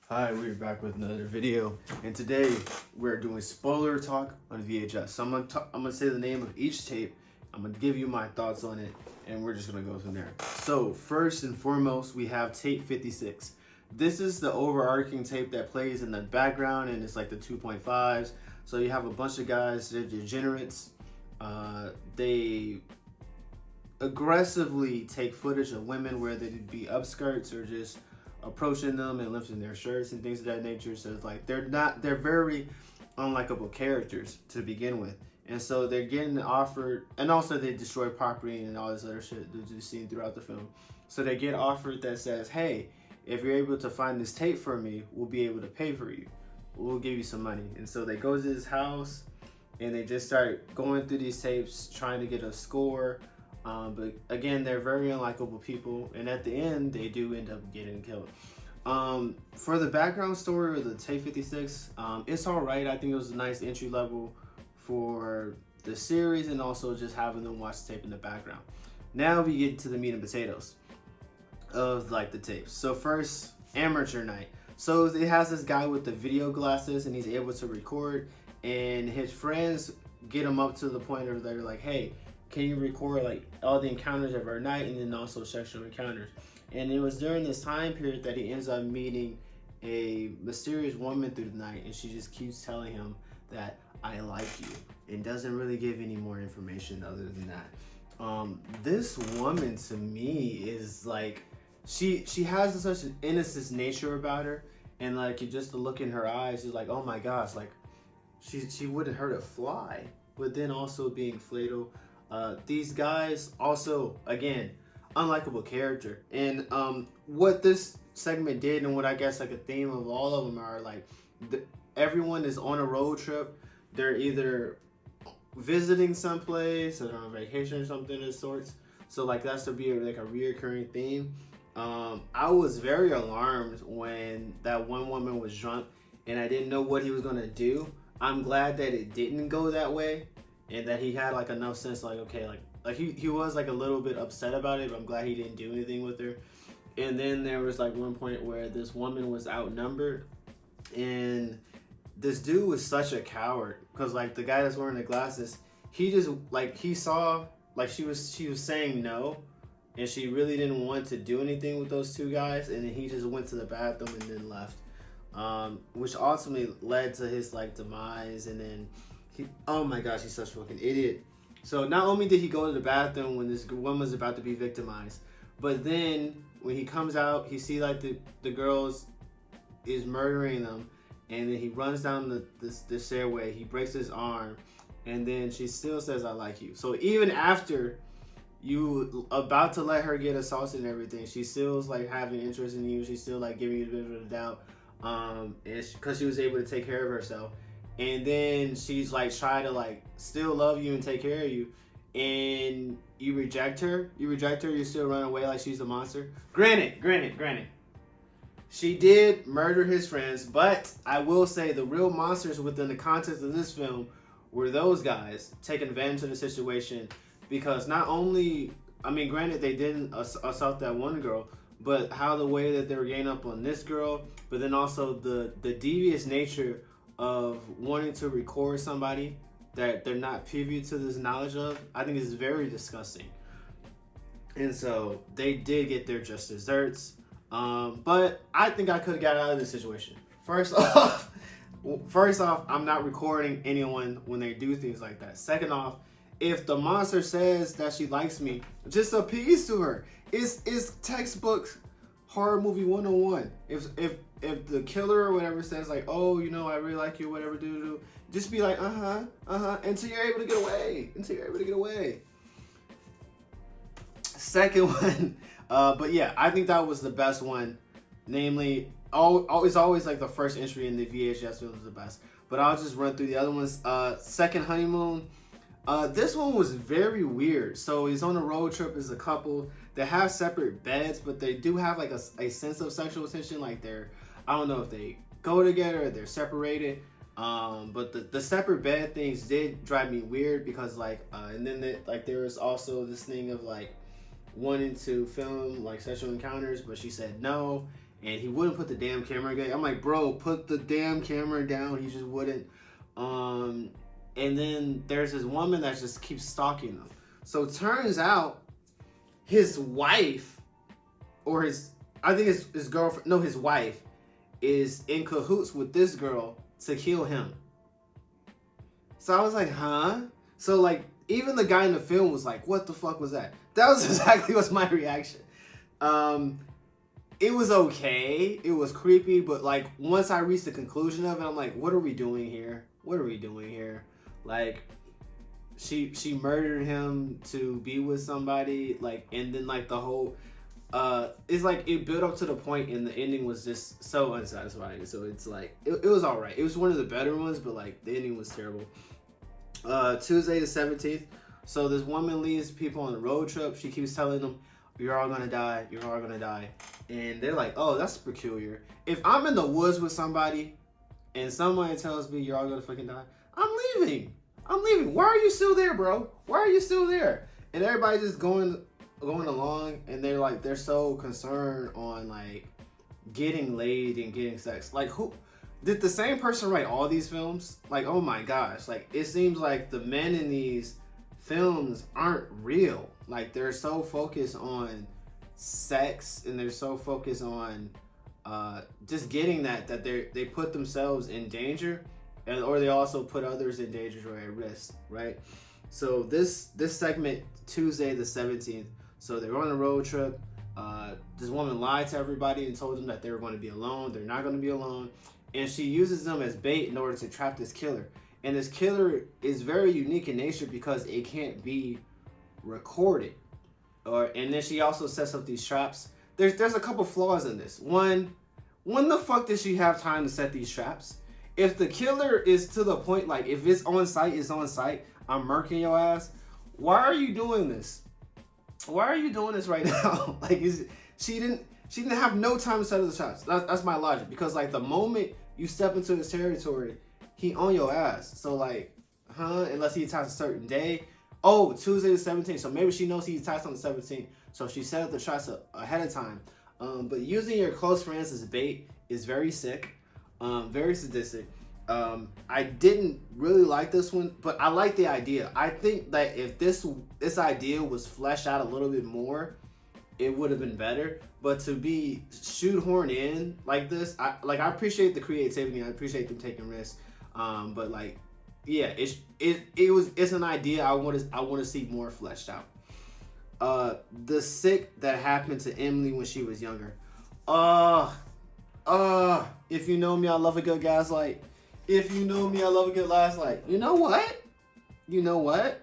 Hi, we're back with another video, and today we're doing spoiler talk on VHS. So I'm gonna say the name of each tape. I'm gonna give you my thoughts on it, and we're just gonna go from there. So first and foremost, we have tape 56. This is the overarching tape that plays in the background, and it's like the 2.5s. So you have a bunch of guys, they're degenerates. They aggressively take footage of women where they'd be upskirts or just approaching them and lifting their shirts and things of that nature. So it's like they're very unlikable characters to begin with. And so they're getting offered, and also they destroy property and all this other shit that you've seen throughout the film. So they get offered that says, hey, if you're able to find this tape for me, we'll be able to pay for you. We'll give you some money. And so they go to his house and they just start going through these tapes, trying to get a score. But again, they're very unlikable people, and at the end, they do end up getting killed. For the background story of the tape 56, it's all right. I think it was a nice entry level for the series, and also just having them watch the tape in the background. Now we get to the meat and potatoes of like the tapes. So first, amateur night. So it has this guy with the video glasses, and he's able to record, and his friends get him up to the point where they're like, hey, can you record like all the encounters of our night, and then also sexual encounters? And it was during this time period that he ends up meeting a mysterious woman through the night, and she just keeps telling him that I like you, and doesn't really give any more information other than that. This woman to me is like, she has such an innocent nature about her, and like you just to look in her eyes, you're like, oh my gosh, like she wouldn't hurt a fly. But then also being Flato. These guys also, again, unlikable character. And what this segment did, and what I guess like a theme of all of them are like, everyone is on a road trip. They're either visiting someplace or they're on vacation or something of sorts. So like that's to be like a reoccurring theme. I was very alarmed when that one woman was drunk and I didn't know what he was gonna do. I'm glad that it didn't go that way. And that he had like enough sense, like, okay, like he was like a little bit upset about it, but I'm glad he didn't do anything with her. And then there was like one point where this woman was outnumbered, and this dude was such a coward, because like the guy that's wearing the glasses, he just like, he saw like she was saying no, and she really didn't want to do anything with those two guys, and then he just went to the bathroom and then left, which ultimately led to his like demise. And then oh my gosh, he's such a fucking idiot. So not only did he go to the bathroom when this woman was about to be victimized, but then when he comes out, he see like the girls is murdering them, and then he runs down the stairway, he breaks his arm, and then she still says, I like you. So even after you about to let her get assaulted and everything, she still is like having interest in you, she's still like giving you a bit of a doubt, and because she was able to take care of herself. And then she's like trying to like still love you and take care of you, and you reject her, you still run away like she's a monster. Granted, she did murder his friends, but I will say the real monsters within the context of this film were those guys taking advantage of the situation, because not only, I mean, granted they didn't assault that one girl, but how the way that they were getting up on this girl, but then also the devious nature of wanting to record somebody that they're not privy to this knowledge of, I think is very disgusting. And so they did get their just desserts, but I think I could have got out of this situation. First off, I'm not recording anyone when they do things like that. Second off, if the monster says that she likes me, just appease to her. It's textbook horror movie 101. If the killer or whatever says like, oh, you know, I really like you, whatever, just be like, until you're able to get away. Second one, but yeah, I think that was the best one. Namely, it's always like the first entry in the VHS film was the best. But I'll just run through the other ones. Second honeymoon. This one was very weird. So he's on a road trip as a couple. They have separate beds, but they do have like a sense of sexual tension. Like I don't know if they go together or they're separated. But the separate bed things did drive me weird, because like, and then there was also this thing of like wanting to film like sexual encounters, but she said no. and he wouldn't put the damn camera away. I'm like, bro, put the damn camera down. He just wouldn't. And then there's this woman that just keeps stalking him. So it turns out his wife, or I think his girlfriend, no, his wife, is in cahoots with this girl to kill him. So I was like, huh? So like, even the guy in the film was like, what the fuck was that? That was exactly what's my reaction. It was okay. It was creepy, but like, once I reached the conclusion of it, I'm like, what are we doing here? What are we doing here? Like, she murdered him to be with somebody, like, and then like the whole, it's like it built up to the point and the ending was just so unsatisfying. So it's like, it was all right. It was one of the better ones, but like the ending was terrible. Tuesday the 17th. So this woman leads people on a road trip. She keeps telling them, you're all gonna die, you're all gonna die. And they're like, oh, that's peculiar. If I'm in the woods with somebody and somebody tells me you're all gonna fucking die, I'm leaving. Why are you still there, bro? Why are you still there? And everybody's just going along, and they're so concerned on like getting laid and getting sex. Like, who did the same person write all these films? Like, oh my gosh, like it seems like the men in these films aren't real. Like, they're so focused on sex and they're so focused on just getting that they put themselves in danger, or they also put others in danger or at risk, right? So this segment, Tuesday the 17th, so they're on a road trip. This woman lied to everybody and told them that they were going to be alone. They're not going to be alone, and she uses them as bait in order to trap this killer. And this killer is very unique in nature because it can't be recorded. And then she also sets up these traps. There's a couple flaws in this. One, when the fuck did she have time to set these traps? If the killer is to the point, like, if it's on site, it's on site. I'm murking your ass. Why are you doing this? Why are you doing this right now? Like, she didn't have no time to set up the traps. That's my logic. Because like, the moment you step into his territory, he on your ass. So like, unless he attacks a certain day. Oh, Tuesday the 17th. So maybe she knows he attacks on the 17th. So she set up the traps ahead of time. But using your close friends as bait is very sick. Very sadistic. I didn't really like this one, but I like the idea. I think that if this idea was fleshed out a little bit more, it would have been better. But to be shoehorned in like this, I appreciate the creativity. I appreciate them taking risks. But like, yeah, it's an idea I want to see more fleshed out. The sick that happened to Emily when she was younger. If you know me, I love a good gaslight. If you know me, I love a good gaslight. You know what?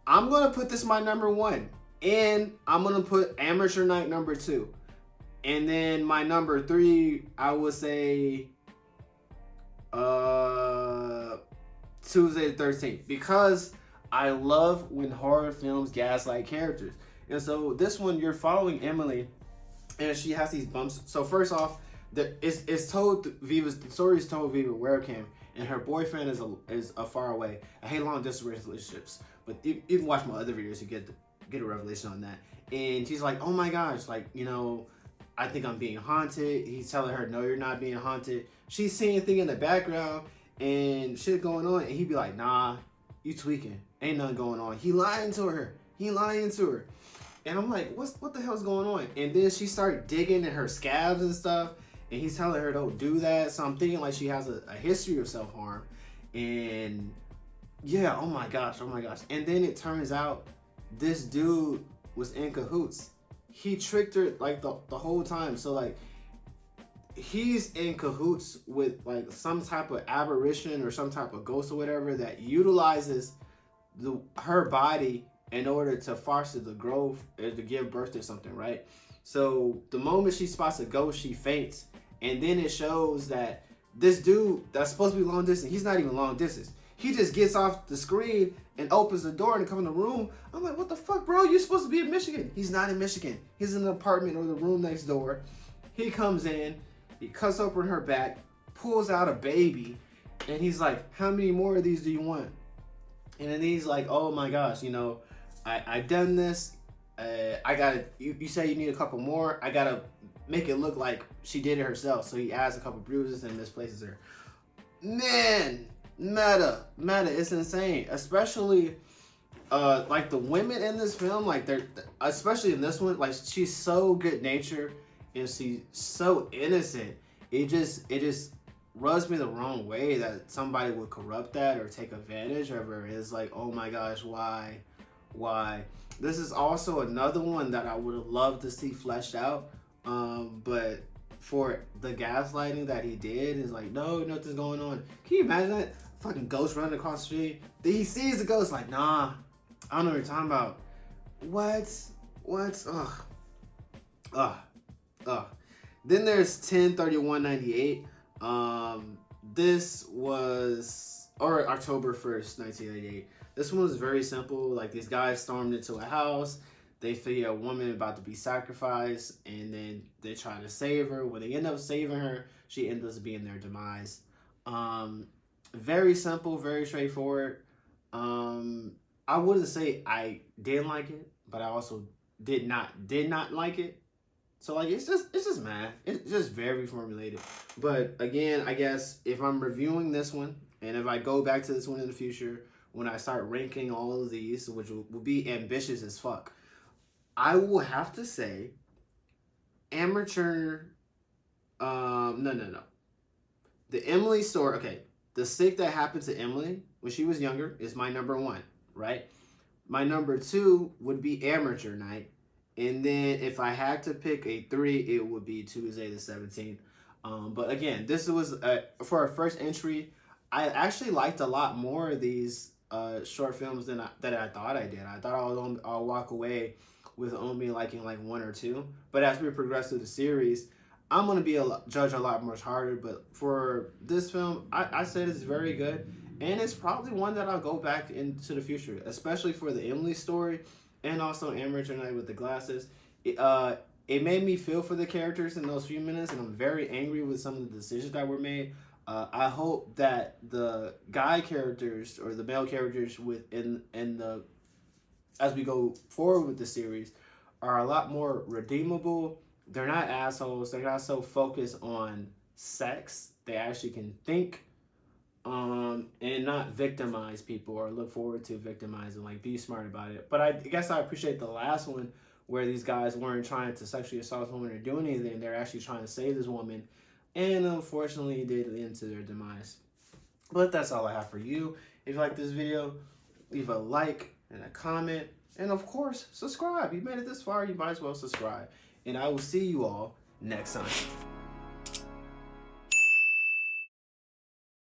I'm gonna put this my number 1, and I'm gonna put Amateur Night number 2, and then my number 3, I would say, Tuesday the 13th, because I love when horror films gaslight characters. And so this one, you're following Emily, and she has these bumps. So first off, the story is told via webcam, and her boyfriend is a far away. I hate long distance relationships, but you can watch my other videos to get a revelation on that. And she's like, oh my gosh, like, you know, I think I'm being haunted. He's telling her, no, you're not being haunted. She's seeing a thing in the background and shit going on, and he'd be like, nah, you tweaking, ain't nothing going on. He lying to her. And I'm like, what the hell's going on? And then she started digging in her scabs and stuff, and he's telling her don't do that. So I'm thinking like she has a history of self-harm. And yeah, oh my gosh. And then it turns out this dude was in cahoots. He tricked her like the whole time. So like, he's in cahoots with like some type of apparition or some type of ghost or whatever that utilizes her body in order to foster the growth or to give birth to something, right? So the moment she spots a ghost, she faints. And then it shows that this dude that's supposed to be long distance, he's not even long distance. He just gets off the screen and opens the door and comes in the room. I'm like, what the fuck, bro? You're supposed to be in Michigan. He's not in Michigan. He's in an apartment or the room next door. He comes in, he cuts open her back, pulls out a baby, and he's like, how many more of these do you want? And then he's like, oh my gosh, you know, I done this. I gotta, you say you need a couple more. I gotta make it look like she did it herself. So he adds a couple bruises and misplaces her. Man, meta, it's insane. Especially like the women in this film, like they're, especially in this one, like she's so good natured and she's so innocent. It just rubs me the wrong way that somebody would corrupt that or take advantage of her. It's like, oh my gosh, why? This is also another one that I would have loved to see fleshed out, but for the gaslighting that he did, is like, no, nothing's going on. Can you imagine that? Fucking ghost running across the street. Then he sees the ghost, like, nah, I don't know what you're talking about. What? Ugh. Then there's 10/31/98. This was, or October 1st, 1998. This one was very simple. Like, these guys stormed into a house. They see a woman about to be sacrificed, and then they try to save her. When they end up saving her, she ends up being their demise. Very simple, very straightforward. I wouldn't say I didn't like it, but I also did not like it. So like it's just math. It's just very formulated. But again, I guess if I'm reviewing this one, and if I go back to this one in the future, when I start ranking all of these, which will be ambitious as fuck, I will have to say amateur. No. The Emily story. Okay, the sick that happened to Emily when she was younger is my number one, right? My number two would be Amateur Night. And then if I had to pick a 3, it would be Tuesday the 17th. But again, this was for a first entry. I actually liked a lot more of these short films than I thought I did. I thought I'll walk away with only liking like 1 or 2. But as we progress through the series, I'm going to be judge a lot much harder. But for this film, I said it's very good. And it's probably one that I'll go back into the future, especially for the Emily story and also Amateur Night with the glasses. It made me feel for the characters in those few minutes, and I'm very angry with some of the decisions that were made. I hope that the guy characters or the male characters as we go forward with the series are a lot more redeemable. They're not assholes. They're not so focused on sex. They actually can think and not victimize people or look forward to victimizing, like be smart about it. But I guess I appreciate the last one where these guys weren't trying to sexually assault this woman or do anything. They're actually trying to save this woman, and unfortunately they did into their demise. But that's all I have for you. If you like this video, leave a like and a comment, and of course subscribe. You made it this far, you might as well subscribe. And I will see you all next time.